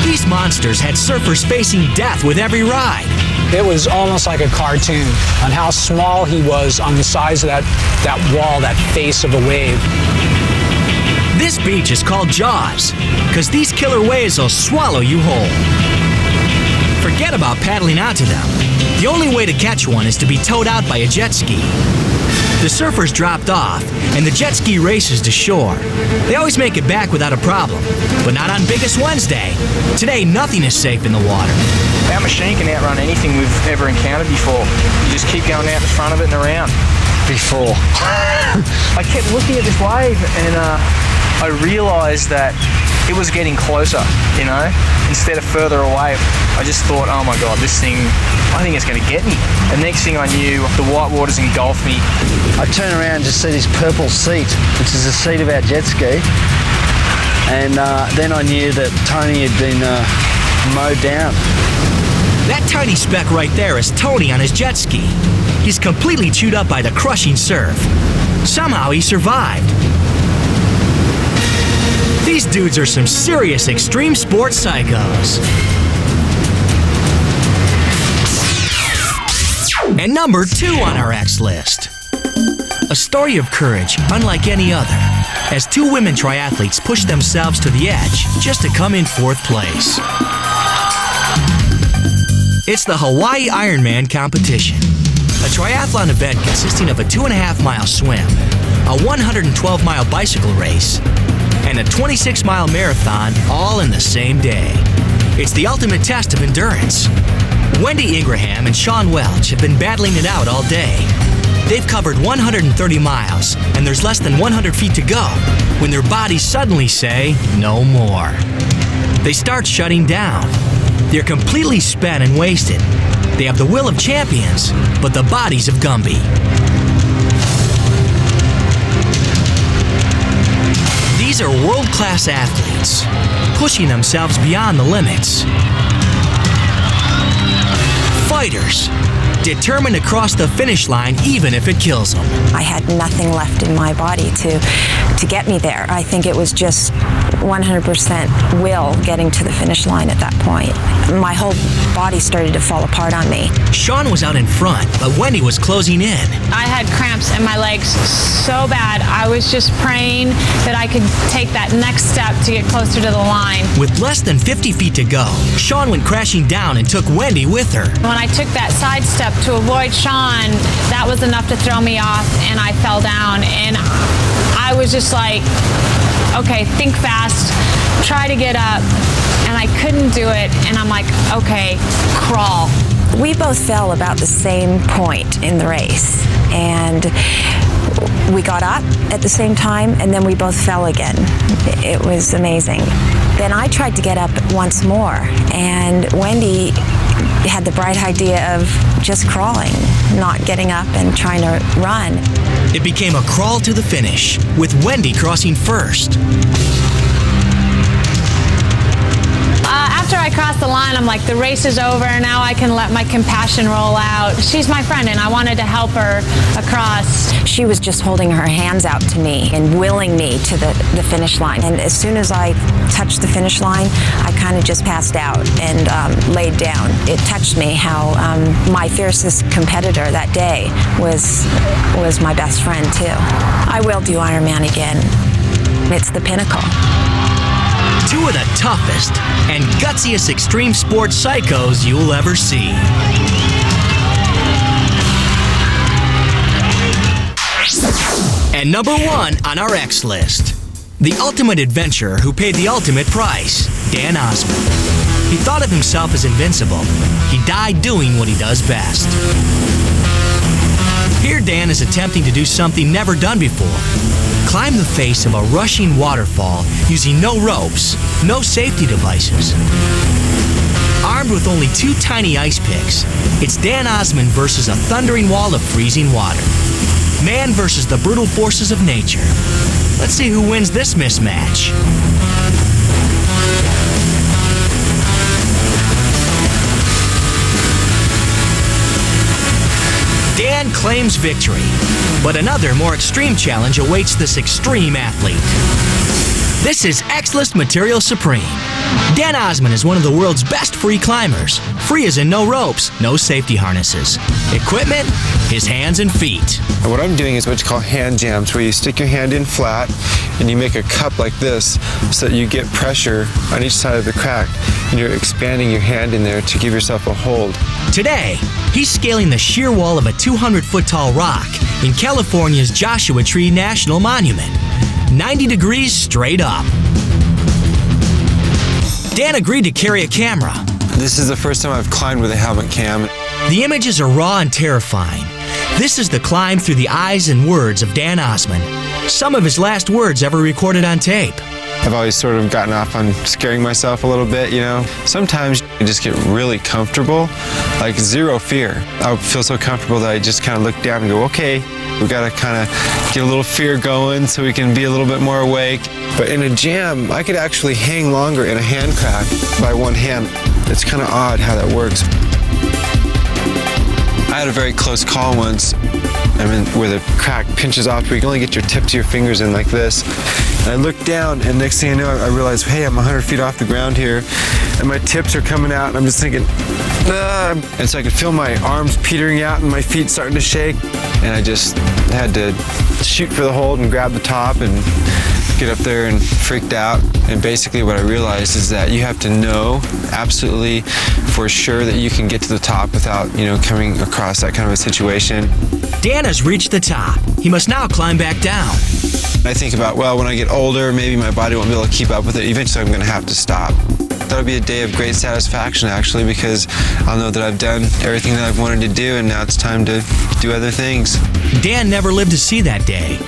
These monsters had surfers facing death with every ride. It was almost like a cartoon on how small he was on the size of that wall, that face of a wave. This beach is called Jaws, because these killer waves will swallow you whole. Forget about paddling out to them. The only way to catch one is to be towed out by a jet ski. The surfers dropped off, and the jet ski races to shore. They always make it back without a problem, but not on Biggest Wednesday. Today, nothing is safe in the water. Our machine can outrun anything we've ever encountered before. You just keep going out the front of it and around. Before. I kept looking at this wave, and I realized that it was getting closer, you know, instead of further away. I just thought, oh my God, this thing, I think it's going to get me. And next thing I knew, the white waters engulfed me. I turn around to see this purple seat, which is the seat of our jet ski. And then I knew that Tony had been mowed down. That tiny speck right there is Tony on his jet ski. He's completely chewed up by the crushing surf. Somehow he survived. These dudes are some serious extreme sports psychos. And number 2 on our X list. A story of courage unlike any other, as 2 women triathletes push themselves to the edge just to come in 4th place. It's the Hawaii Ironman competition, a triathlon event consisting of a 2.5-mile swim, a 112-mile bicycle race, and a 26-mile marathon all in the same day. It's the ultimate test of endurance. Wendy Ingraham and Sean Welch have been battling it out all day. They've covered 130 miles, and there's less than 100 feet to go when their bodies suddenly say, no more. They start shutting down. They're completely spent and wasted. They have the will of champions, but the bodies of Gumby. These are world-class athletes, pushing themselves beyond the limits. Fighters, determined to cross the finish line even if it kills them. I had nothing left in my body to get me there. I think it was just 100% will getting to the finish line at that point. My whole body started to fall apart on me. Shawn was out in front, but Wendy was closing in. I had cramps in my legs so bad. I was just praying that I could take that next step to get closer to the line. With less than 50 feet to go, Shawn went crashing down and took Wendy with her. When I took that side step to avoid Shawn, that was enough to throw me off, and I fell down. And I was just like, okay, think fast, try to get up. And I couldn't do it, and I'm like, okay, crawl. We both fell about the same point in the race, and we got up at the same time, and then we both fell again. It was amazing. Then I tried to get up once more, and Wendy had the bright idea of just crawling, not getting up and trying to run. It became a crawl to the finish, with Wendy crossing first. After I crossed the line, I'm like, the race is over, now I can let my compassion roll out. She's my friend, and I wanted to help her across. She was just holding her hands out to me and willing me to the finish line. And as soon as I touched the finish line, I kind of just passed out and laid down. It touched me how my fiercest competitor that day was my best friend, too. I will do Ironman again. It's the pinnacle. Two of the toughest and gutsiest extreme sports psychos you'll ever see. And number 1 on our X list, the ultimate adventurer who paid the ultimate price, Dan Osman. He thought of himself as invincible. He died doing what he does best. Here Dan is attempting to do something never done before. Climb the face of a rushing waterfall using no ropes, no safety devices. Armed with only 2 tiny ice picks, it's Dan Osman versus a thundering wall of freezing water. Man versus the brutal forces of nature. Let's see who wins this mismatch. Dan claims victory, but another more extreme challenge awaits this extreme athlete. This is X-List Material Supreme. Dan Osman is one of the world's best free climbers. Free as in no ropes, no safety harnesses. Equipment, his hands and feet. And what I'm doing is what you call hand jams, where you stick your hand in flat and you make a cup like this so that you get pressure on each side of the crack, and you're expanding your hand in there to give yourself a hold. Today, he's scaling the sheer wall of a 200-foot tall rock in California's Joshua Tree National Monument. 90 degrees straight up. Dan agreed to carry a camera. This is the first time I've climbed with a helmet cam. The images are raw and terrifying. This is the climb through the eyes and words of Dan Osman. Some of his last words ever recorded on tape. I've always sort of gotten off on scaring myself a little bit, you know. Sometimes you just get really comfortable, like zero fear. I would feel so comfortable that I just kind of look down and go, okay, we got to kind of get a little fear going so we can be a little bit more awake. But in a jam, I could actually hang longer in a hand crack by one hand. It's kind of odd how that works. I had a very close call once. Where the crack pinches off, where you can only get your tip to your fingers in like this. And I looked down, and next thing I know, I realized, hey, I'm 100 feet off the ground here, and my tips are coming out, and I'm just thinking, ah. And so I could feel my arms petering out and my feet starting to shake, and I just had to shoot for the hold and grab the top and get up there, and freaked out. And basically what I realized is that you have to know absolutely for sure that you can get to the top without, coming across that kind of a situation. Dan has reached the top. He must now climb back down. I think about, well, when I get older, maybe my body won't be able to keep up with it. Eventually I'm going to have to stop. That'll be a day of great satisfaction, actually, because I'll know that I've done everything that I've wanted to do, and now it's time to do other things. Dan never lived to see that day.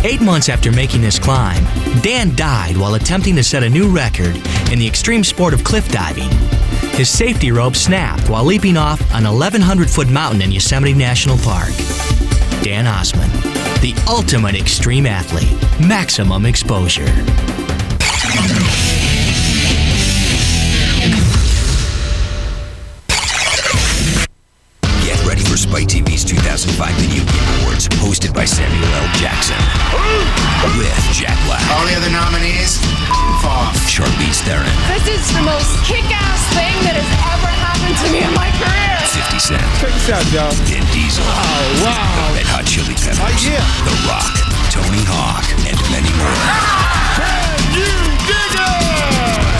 8 months after making this climb, Dan died while attempting to set a new record in the extreme sport of cliff diving. His safety rope snapped while leaping off an 1,100-foot mountain in Yosemite National Park. Dan Osman, the ultimate extreme athlete, maximum exposure. Get ready for Spike TV's 2005 Video Game Awards, hosted by Samuel L. Jackson. With Jack Black. All the other nominees fall Charlize Theron. This is the most kick-ass thing that has ever happened to me in my career. 50 Cent. Check this out, y'all. Vin Diesel. Oh, wow. Red Hot Chili Peppers. Oh, yeah. The Rock. Tony Hawk. And many more. Can you dig it?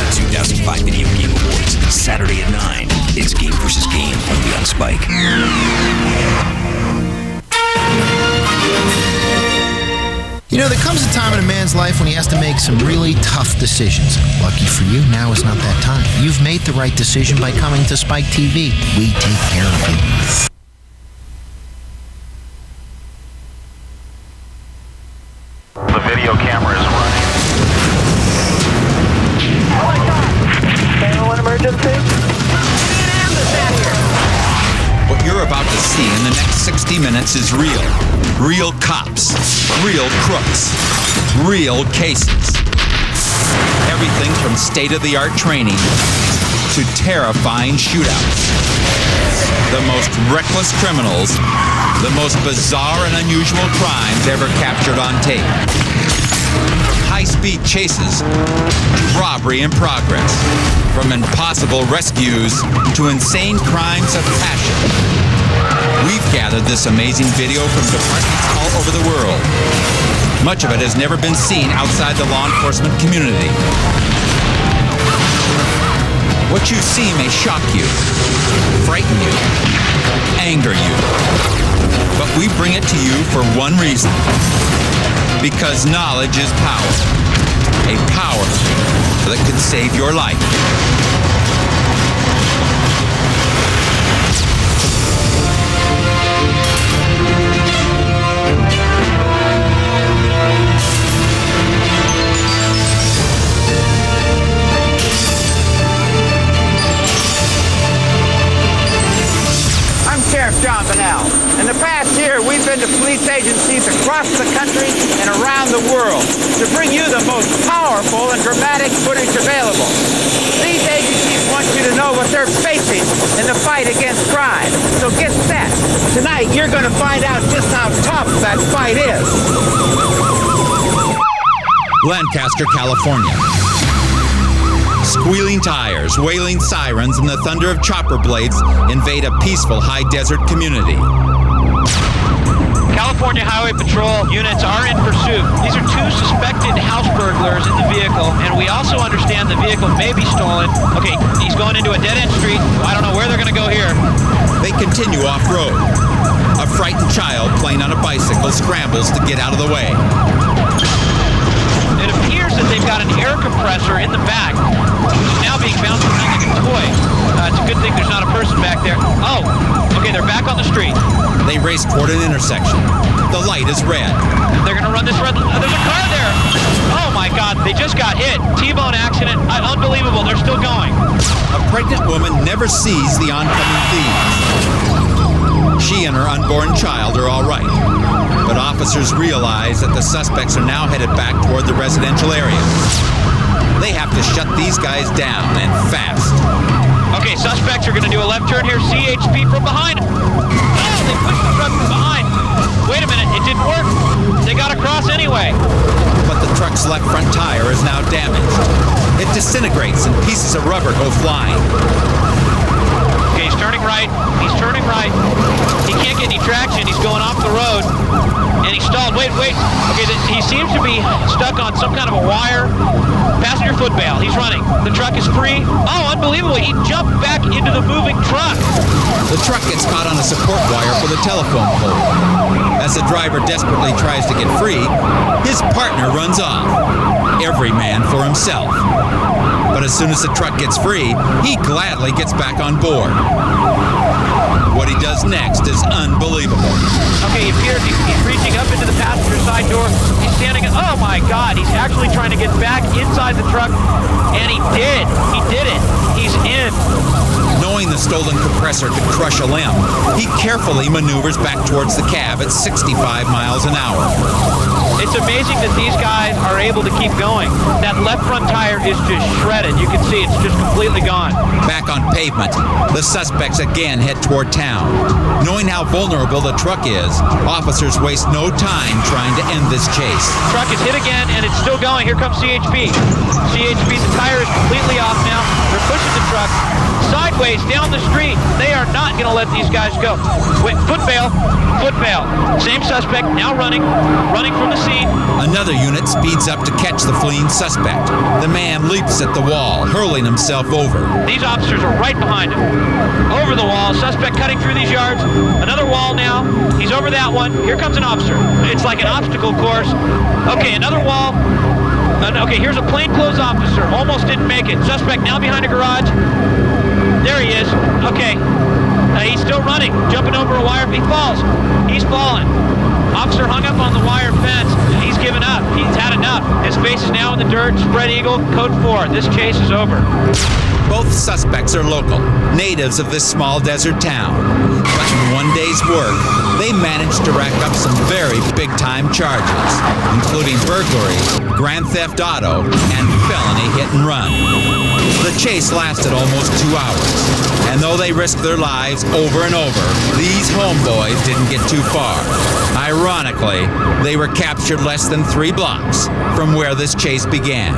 The 2005 Video Game Awards. Saturday at 9. It's Game vs. Game only on Spike. You know, there comes a time in a man's life when he has to make some really tough decisions. Lucky for you, now is not that time. You've made the right decision by coming to Spike TV. We take care of you. The video camera is running. Oh my God! 911 emergency? What you're about to see in the next 60 minutes is real. Real cops. Real crooks. Real cases. Everything from state-of-the-art training to terrifying shootouts. The most reckless criminals, the most bizarre and unusual crimes ever captured on tape. From high-speed chases to robbery in progress. From impossible rescues to insane crimes of passion. We've gathered this amazing video from departments all over the world. Much of it has never been seen outside the law enforcement community. What you see may shock you, frighten you, anger you. But we bring it to you for one reason. Because knowledge is power. A power that can save your life. I'm Sheriff John Bonnell. In the past year, we've been to police agencies across the country and around the world to bring you the most powerful and dramatic footage available. These agencies want you to know what they're facing in the fight against crime. So get set. Tonight, you're going to find out just how tough that fight is. Lancaster, California. Squealing tires, wailing sirens, and the thunder of chopper blades invade a peaceful high desert community. California Highway Patrol units are in pursuit. These are two suspected house burglars in the vehicle, and we also understand the vehicle may be stolen. Okay, he's going into a dead-end street. I don't know where they're going to go here. They continue off-road. A frightened child playing on a bicycle scrambles to get out of the way. It appears that they've got an air compressor in the back, which is now being bounced around like a toy. It's a good thing there's not a person back there. Oh, okay, they're back on the street. They race toward an intersection. The light is red. They're going to run this red. There's a car there. Oh my God, they just got hit. T-bone accident. Unbelievable. They're still going. A pregnant woman never sees the oncoming thieves. She and her unborn child are all right. But officers realize that the suspects are now headed back toward the residential area. They have to shut these guys down, and fast. Okay, suspects are going to do a left turn here. CHP from behind. Oh, they pushed the truck from behind. Wait a minute, it didn't work. They got across anyway. But the truck's left front tire is now damaged. It disintegrates and pieces of rubber go flying. Okay, he's turning right. He's turning right. He can't get any traction. He's going off the road. And he stalled. Wait. Okay, he seems to be stuck on some kind of a wire. Passenger foot bail. He's running. The truck is free. Oh, unbelievable. He jumped back into the moving truck. The truck gets caught on a support wire for the telephone pole. As the driver desperately tries to get free, his partner runs off. Every man for himself. But as soon as the truck gets free, he gladly gets back on board. What he does next is unbelievable. Okay, it appears he's reaching up into the passenger side door. He's standing, oh my God, he's actually trying to get back inside the truck. And he did. He did it. He's in. Knowing the stolen compressor could crush a limb, he carefully maneuvers back towards the cab at 65 miles an hour. It's amazing that these guys are able to keep going. That left front tire is just shredded. You can see it's just completely gone. Back on pavement, the suspects again head toward town. Knowing how vulnerable the truck is, officers waste no time trying to end this chase. Truck is hit again, and it's still going. Here comes CHP. CHP, the tire is completely off now. They're pushing the truck sideways down the street. They are not going to let these guys go. Wait, foot bail. Same suspect, now running from the scene. Another unit speeds up to catch the fleeing suspect. The man leaps at the wall, hurling himself over. These officers are right behind him. Over the wall, suspect cutting through these yards. Another wall now. He's over that one. Here comes an officer. It's like an obstacle course. Okay, another wall. Okay, here's a plainclothes officer. Almost didn't make it. Suspect now behind a garage. There he is. Okay. He's still running, jumping over a wire. He falls. He's falling. Officer hung up on the wire fence. He's given up. He's had enough. His face is now in the dirt. Spread eagle, code 4. This chase is over. Both suspects are local, natives of this small desert town. But in one day's work, they managed to rack up some very big-time charges, including burglary, grand theft auto, and felony hit and run. The chase lasted almost 2 hours, and though they risked their lives over and over, these homeboys didn't get too far. Ironically, they were captured less than 3 blocks from where this chase began.